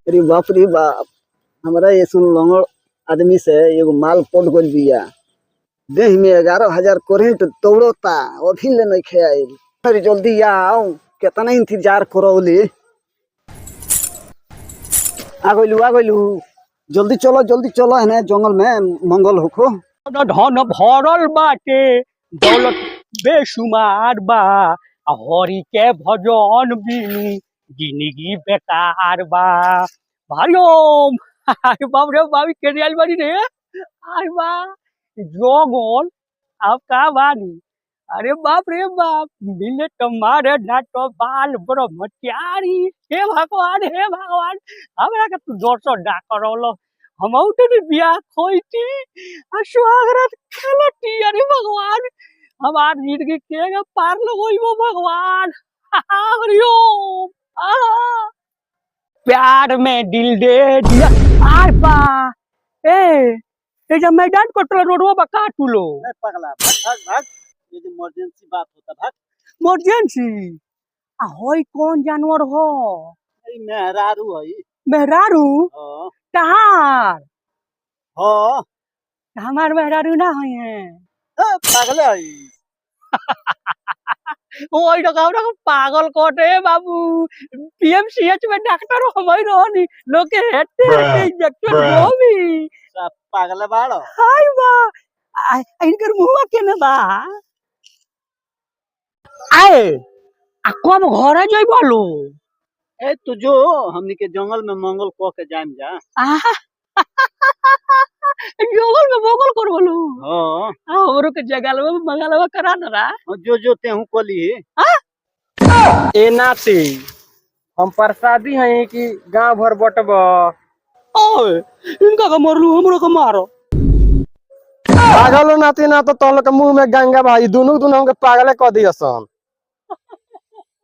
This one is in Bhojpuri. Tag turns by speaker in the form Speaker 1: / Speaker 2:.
Speaker 1: अरे बाप रे बाप। हमारा ये सुन लंगड़ आदमी से एगो माल पट गइल बिया। देह में 11,000 करेंट दौड़ता, अभी ले नहीं खेआइल। अरे जल्दी आओ, कितना इंतजार करौली। आ गइलू। जल्दी चलो है ना, जंगल में मंगल होखो।
Speaker 2: धन भरल बाटे, दौलत बेशुमार बा, आ हरि के भजन बिनु जिंदगी बेकार बा। भारियोम अरे बाप रे बाप, के रियल बानी रे। आय बा जोगल अब का बानी। अरे बाप रे बाप, मिले तुम्हारे नाटो बाल ब्रह्मचारी। हे भगवान, हमरा के तू दर्शन ना करौलो। हम तो बियाह खोइती आ सुहागरात खेलती। अरे भगवान, हमार जिंदगी के पार लगोइबो भगवान। हरिओम। आहा, प्यार में दिल दे दिया। आय बा ए जब मैदान कटल रोडवा बा का टूलो।
Speaker 1: पगला भाग। ये जो इमरजेंसी बात होता भाग।
Speaker 2: इमरजेंसी आ होई कौन जानवर हो?
Speaker 1: मेहरारू है।
Speaker 2: मेहरारू
Speaker 1: हाँ
Speaker 2: कहार?
Speaker 1: हाँ।
Speaker 2: हमार मेहरारू ना है।
Speaker 1: पागल है।
Speaker 2: ओई डगावरा को पागल कोटे बाबू। पीएमसीएच में डॉक्टर हमई रहनी, लोग के हेटे इंजेक्शन गोवी।
Speaker 1: सब पागल बाड़ो।
Speaker 2: हाय बा इनकर मुंह के ना बा। आए आ कब घर जाई बोलो?
Speaker 1: ए तू जो हमनी के जंगल में मंगल को के जाम जा।
Speaker 2: आहा जंगल में मंगल कर बोलो।
Speaker 1: हां
Speaker 2: हमरो के जंगल में मंगलवा करा ना।
Speaker 1: जो तेहू कोली।
Speaker 3: ए नाती हम प्रसादी हैं कि गांव भर बटब।
Speaker 2: ओए इनका का मारलू, हमरो का मारो।
Speaker 3: पागल नाती ना तो तोल के मुंह में गंगा भाई दोनों के पागल क दियसन।